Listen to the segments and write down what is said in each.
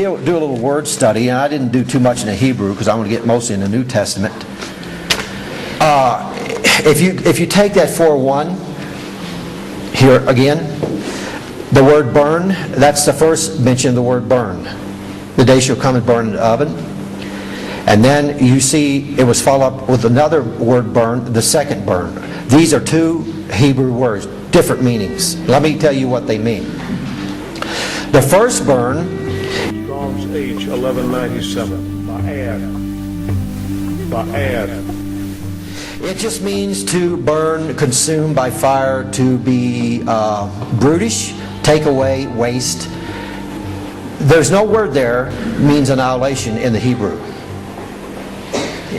do a little word study, and I didn't do too much in the Hebrew because I'm going to get mostly in the New Testament. If you take that 4:1 here again, the word burn, that's the first mention of the word burn. The day shall come and burn in the oven. And then you see it was followed up with another word burn, the second burn. These are two Hebrew words, different meanings. Let me tell you what they mean. The first burn, Strong's H 1197, ba'ad. it just means to burn, consume by fire, to be brutish, take away, waste. There's no word there means annihilation in the Hebrew.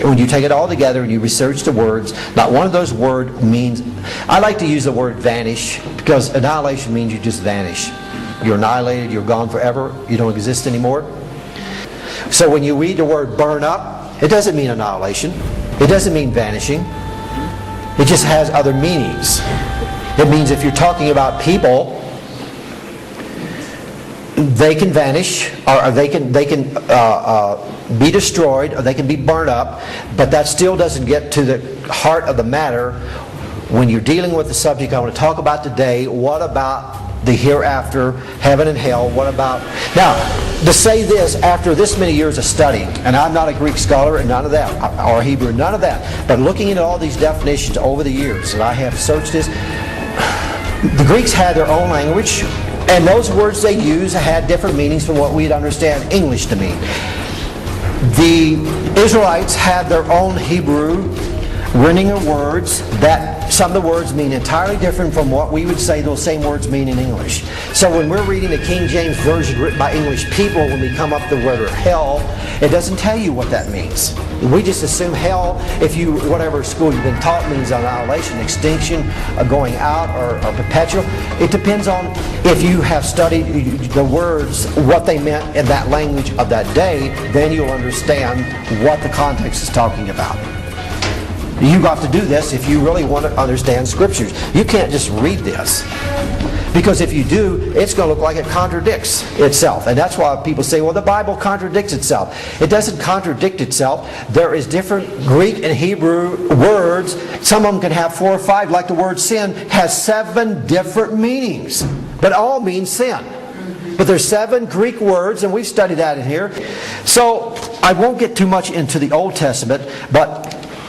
When you take it all together and you research the words, not one of those words means, I like to use the word vanish, because annihilation means you just vanish. You're annihilated, you're gone forever, you don't exist anymore. So when you read the word burn up, it doesn't mean annihilation. It doesn't mean vanishing. It just has other meanings. It means if you're talking about people, they can vanish, or they can be destroyed, or they can be burned up, but that still doesn't get to the heart of the matter. When you're dealing with the subject I want to talk about today, what about the hereafter, heaven and hell? What about... Now, to say this after this many years of studying, and I'm not a Greek scholar and none of that, or Hebrew, none of that, but looking into all these definitions over the years, and I have searched this, the Greeks had their own language, and those words they used had different meanings from what we'd understand English to mean. The Israelites had their own Hebrew rendering of words that some of the words mean entirely different from what we would say those same words mean in English. So when we're reading the King James Version written by English people, when we come up to the word hell, it doesn't tell you what that means. We just assume hell, if you, whatever school you've been taught, means annihilation, extinction, going out, or perpetual. It depends on if you have studied the words, what they meant in that language of that day, then you'll understand what the context is talking about. You've got to do this if you really want to understand Scriptures. You can't just read this. Because if you do, it's going to look like it contradicts itself. And that's why people say, well, the Bible contradicts itself. It doesn't contradict itself. There is different Greek and Hebrew words. Some of them can have 4 or 5, like the word sin has 7 different meanings. But all mean sin. But there's 7 Greek words, and we've studied that in here. So I won't get too much into the Old Testament, but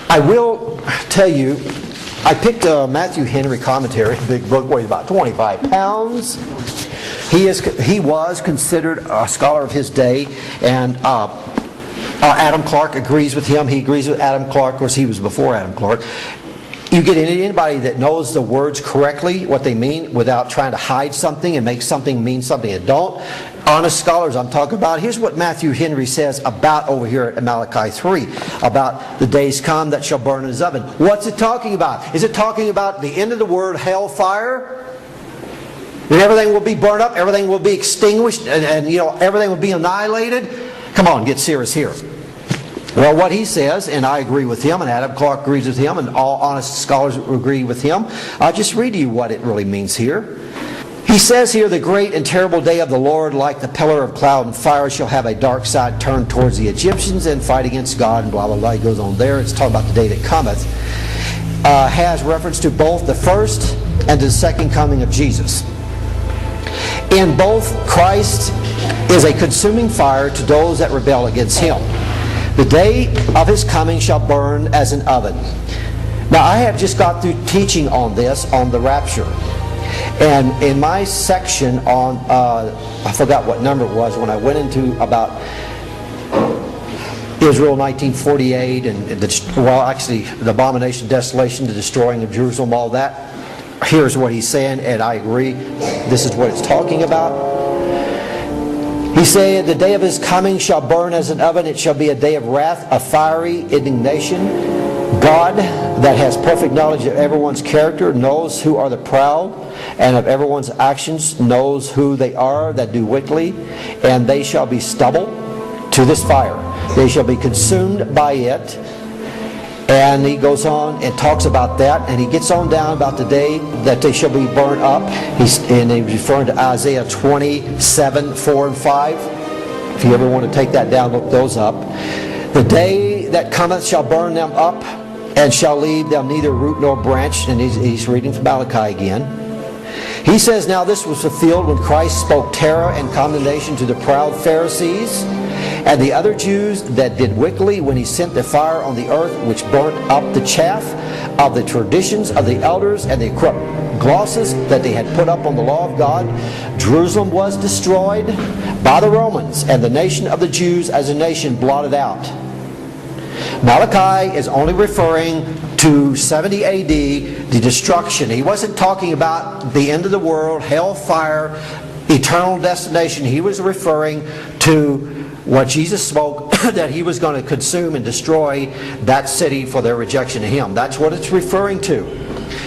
I will tell you, I picked a Matthew Henry commentary, a big book, weighs about 25 pounds. He was considered a scholar of his day, and Adam Clark agrees with him. He agrees with Adam Clark. Of course, he was before Adam Clark. You get anybody that knows the words correctly, what they mean, without trying to hide something and make something mean something it don't. Honest scholars I'm talking about. Here's what Matthew Henry says about over here at Malachi 3, about the days come that shall burn in his oven. What's it talking about? Is it talking about the end of the word hellfire? And everything will be burned up, everything will be extinguished, and you know, everything will be annihilated? Come on, get serious here. Well, what he says, and I agree with him, and Adam Clark agrees with him, and all honest scholars agree with him. I'll just read to you what it really means here. He says here, the great and terrible day of the Lord, like the pillar of cloud and fire, shall have a dark side turned towards the Egyptians and fight against God, and blah, blah, blah. He goes on there. It's talking about the day that cometh. Has reference to both the first and the second coming of Jesus. In both, Christ is a consuming fire to those that rebel against him. The day of his coming shall burn as an oven. Now, I have just got through teaching on this, on the rapture. And in my section on, I forgot what number it was, when I went into about Israel 1948, and the abomination, desolation, the destroying of Jerusalem, all that. Here's what he's saying, and I agree. This is what it's talking about. He said, the day of his coming shall burn as an oven. It shall be a day of wrath, of fiery indignation. God, that has perfect knowledge of everyone's character, knows who are the proud, and of everyone's actions, knows who they are that do wickedly, and they shall be stubble to this fire. They shall be consumed by it. And he goes on and talks about that, and he gets on down about the day that they shall be burned up. He's referring to Isaiah 27, 4 and 5. If you ever want to take that down, look those up. The day that cometh shall burn them up, and shall leave them neither root nor branch. And he's reading from Malachi again. He says, now this was fulfilled when Christ spoke terror and condemnation to the proud Pharisees and the other Jews that did wickedly, when he sent the fire on the earth, which burnt up the chaff of the traditions of the elders and the corrupt glosses that they had put up on the law of God. Jerusalem was destroyed by the Romans, and the nation of the Jews as a nation blotted out. Malachi is only referring to 70 AD, the destruction. He wasn't talking about the end of the world, hell, fire, eternal destination. He was referring to what Jesus spoke, that he was going to consume and destroy that city for their rejection of him. That's what it's referring to.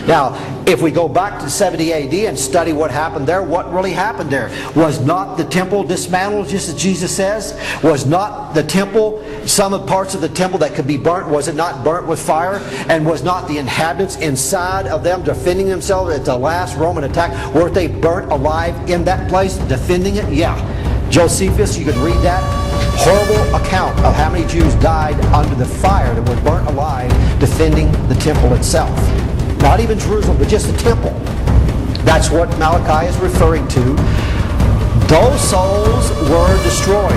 Now, if we go back to 70 AD and study what happened there, what really happened there? Was not the temple dismantled, just as Jesus says? Was not the temple, some of the parts of the temple that could be burnt, was it not burnt with fire? And was not the inhabitants inside of them defending themselves at the last Roman attack? Weren't they burnt alive in that place, defending it? Yeah. Josephus, you can read that horrible account of how many Jews died under the fire that were burnt alive defending the temple itself. Not even Jerusalem, but just the temple. That's what Malachi is referring to. Those souls were destroyed.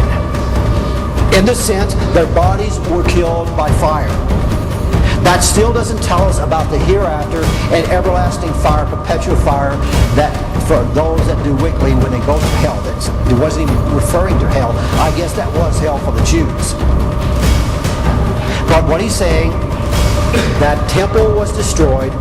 In the sense, their bodies were killed by fire. That still doesn't tell us about the hereafter and everlasting fire, perpetual fire, that for those that do wickedly when they go to hell. It wasn't even referring to hell. I guess that was hell for the Jews. But what he's saying, that temple was destroyed.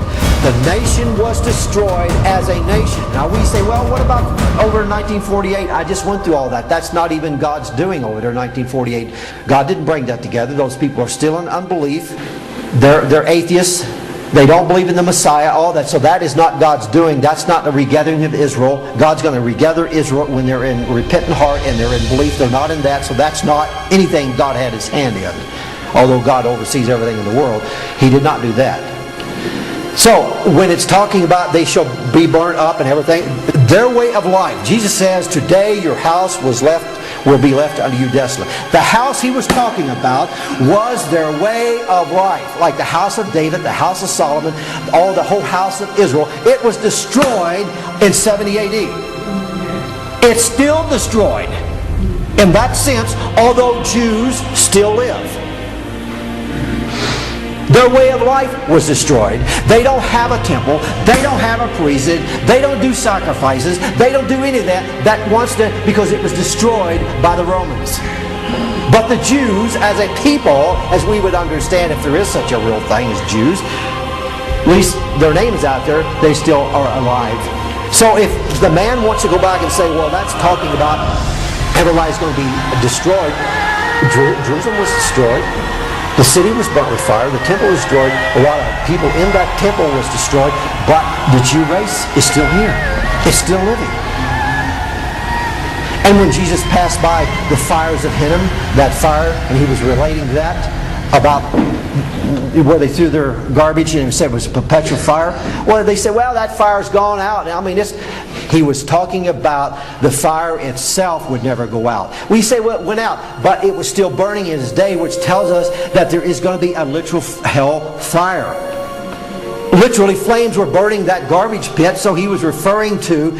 The nation was destroyed as a nation. Now we say, well, what about over in 1948? I just went through all that. That's not even God's doing over there in 1948. God didn't bring that together. Those people are still in unbelief. They're atheists. They don't believe in the Messiah. All that. So that is not God's doing. That's not the regathering of Israel. God's going to regather Israel when they're in repentant heart and they're in belief. They're not in that. So that's not anything God had his hand in. Although God oversees everything in the world, he did not do that. So when it's talking about they shall be burnt up and everything, their way of life, Jesus says, today your house will be left unto you desolate. The house he was talking about was their way of life. Like the house of David, the house of Solomon, the whole house of Israel. It was destroyed in 70 AD. It's still destroyed. In that sense, although Jews still live. Their way of life was destroyed. They don't have a temple. They don't have a priesthood. They don't do sacrifices. They don't do any of that. Because it was destroyed by the Romans. But the Jews, as a people, as we would understand if there is such a real thing as Jews, at least their name is out there, they still are alive. So if the man wants to go back and say, well, that's talking about everybody's going to be destroyed. Jerusalem was destroyed. The city was burnt with fire. The temple was destroyed. A lot of people in that temple was destroyed. But the Jew race is still here. It's still living. And when Jesus passed by the fires of Hinnom, that fire, and he was relating that about where they threw their garbage and said it was a perpetual fire. Well, they said, well, that fire's gone out. I mean, he was talking about the fire itself would never go out. We say, well, it went out, but it was still burning in his day, which tells us that there is going to be a literal hell fire. Literally, flames were burning that garbage pit, so he was referring to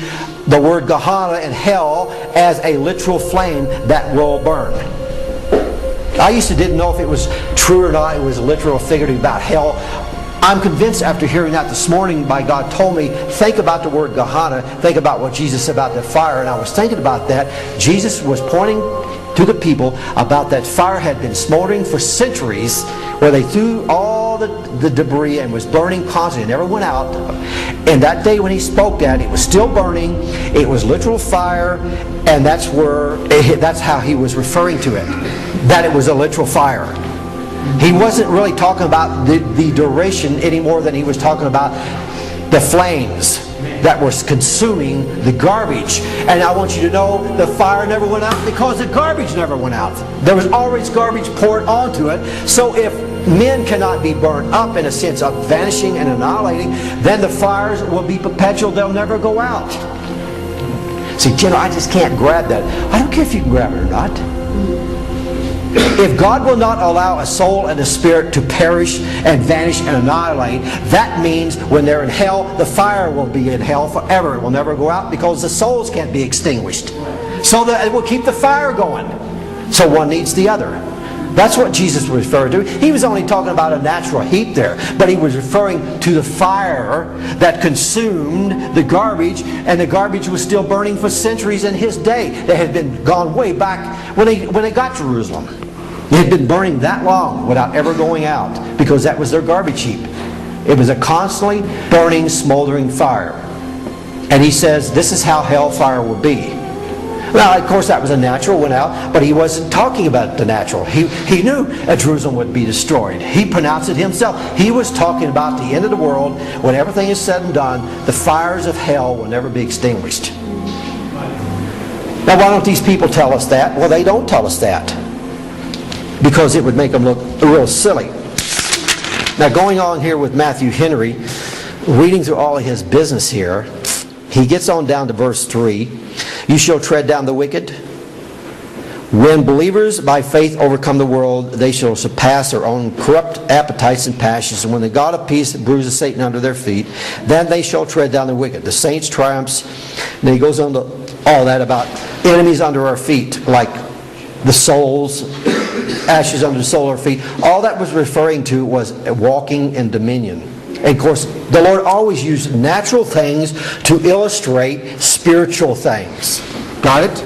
the word Gehenna and hell as a literal flame that will burn. I used to didn't know if it was true or not. It was a literal figurative about hell. I'm convinced after hearing that this morning by God told me, think about the word Gehenna, think about what Jesus said about the fire. And I was thinking about that. Jesus was pointing to the people about that fire had been smoldering for centuries, where they threw all the debris and was burning constantly. It never went out. And that day when he spoke that, it was still burning. It was literal fire, and that's how he was referring to it. That it was a literal fire. He wasn't really talking about the duration any more than he was talking about the flames that was consuming the garbage. And I want you to know the fire never went out because the garbage never went out. There was always garbage poured onto it. So if men cannot be burned up in a sense of vanishing and annihilating, then the fires will be perpetual. They'll never go out. See, I just can't grab that. I don't care if you can grab it or not. If God will not allow a soul and a spirit to perish and vanish and annihilate, that means when they're in hell, the fire will be in hell forever. It will never go out because the souls can't be extinguished. So that it will keep the fire going. So one needs the other. That's what Jesus was referring to. He was only talking about a natural heat there, but he was referring to the fire that consumed the garbage, and the garbage was still burning for centuries in his day. They had been gone way back when they got Jerusalem. It had been burning that long without ever going out, because that was their garbage heap. It was a constantly burning, smoldering fire. And he says this is how hellfire will be. Now, of course, that was a natural, went out, but he wasn't talking about the natural. He knew that Jerusalem would be destroyed. He pronounced it himself. He was talking about the end of the world. When everything is said and done, the fires of hell will never be extinguished. Now, why don't these people tell us that? Well, they don't tell us that, because it would make them look real silly. Now, going on here with Matthew Henry, reading through all of his business here, he gets on down to verse 3. You shall tread down the wicked. When believers by faith overcome the world, they shall surpass their own corrupt appetites and passions. And when the God of peace bruises Satan under their feet, then they shall tread down the wicked. The saints triumphs. And he goes on to all that about enemies under our feet, like the souls, ashes under the sole of our feet. All that was referring to was walking in dominion. And of course, the Lord always used natural things to illustrate spiritual things. Got it?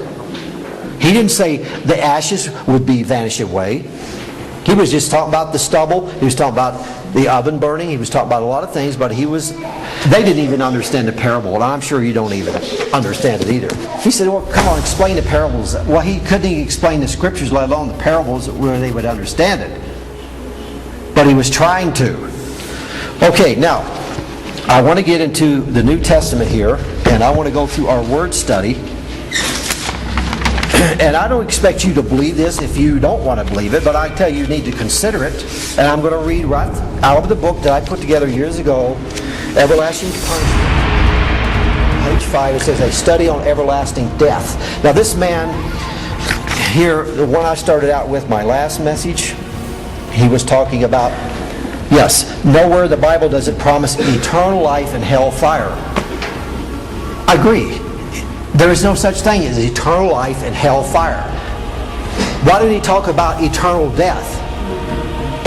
He didn't say the ashes would be vanish away. He was just talking about the stubble. He was talking about the oven burning. He was talking about a lot of things, but they didn't even understand the parable, and I'm sure you don't even understand it either. He said, well, come on, explain the parables. Well, he couldn't even explain the scriptures, let alone the parables where they would understand it. But he was trying to. Okay, now, I want to get into the New Testament here, and I want to go through our word study. And I don't expect you to believe this if you don't want to believe it, but I tell you, you need to consider it. And I'm going to read right out of the book that I put together years ago, Everlasting Punishment. Page 5, it says, A Study on Everlasting Death. Now this man here, the one I started out with, my last message, he was talking about, yes, nowhere the Bible does it promise eternal life and hellfire. I agree. There is no such thing as eternal life and hellfire. Why did he talk about eternal death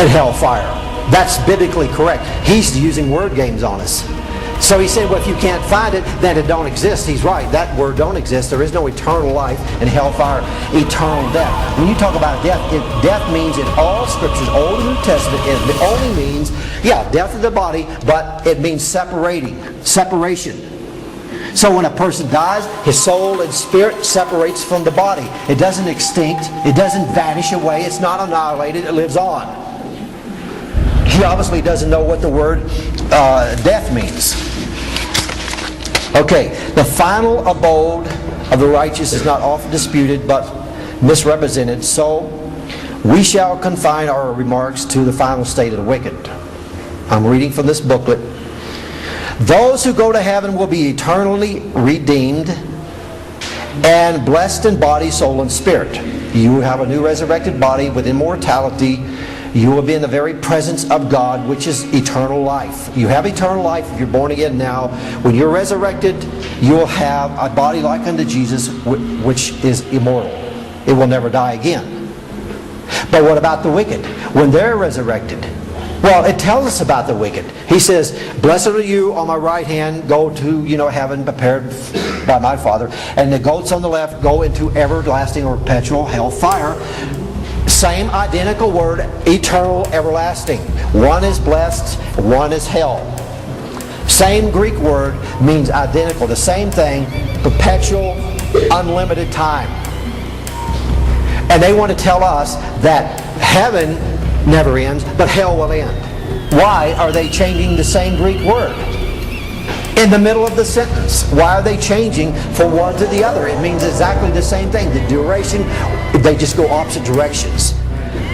and hellfire? That's biblically correct. He's using word games on us. So he said, well, if you can't find it, then it don't exist. He's right. That word don't exist. There is no eternal life and hellfire, eternal death. When you talk about death, death means in all scriptures, Old and New Testament, it only means, death of the body, but it means separation. So when a person dies, his soul and spirit separates from the body. It doesn't extinct. It doesn't vanish away. It's not annihilated. It lives on. He obviously doesn't know what the word death means. Okay, the final abode of the righteous is not often disputed, but misrepresented. So we shall confine our remarks to the final state of the wicked. I'm reading from this booklet. Those who go to heaven will be eternally redeemed and blessed in body, soul, and spirit. You will have a new resurrected body with immortality. You will be in the very presence of God, which is eternal life. You have eternal life if you're born again now. When you're resurrected, you will have a body like unto Jesus, which is immortal. It will never die again. But what about the wicked? When they're resurrected, well, it tells us about the wicked. He says, blessed are you on my right hand, go to heaven prepared by my Father. And the goats on the left go into everlasting or perpetual hellfire. Same identical word, eternal, everlasting. One is blessed, one is hell. Same Greek word means identical. The same thing, perpetual, unlimited time. And they want to tell us that heaven never ends, but hell will end. Why are they changing the same Greek word in the middle of the sentence? Why are they changing from one to the other? It means exactly the same thing. The duration, they just go opposite directions.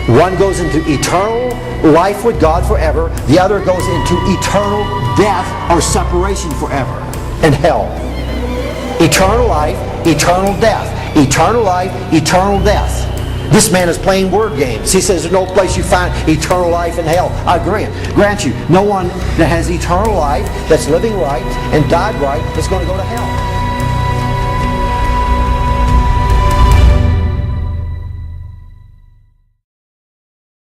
One goes into eternal life with God forever. The other goes into eternal death or separation forever in hell. Eternal life, eternal death. Eternal life, eternal death. This man is playing word games. He says there's no place you find eternal life in hell. I grant you, no one that has eternal life, that's living right and died right, is going to go to hell.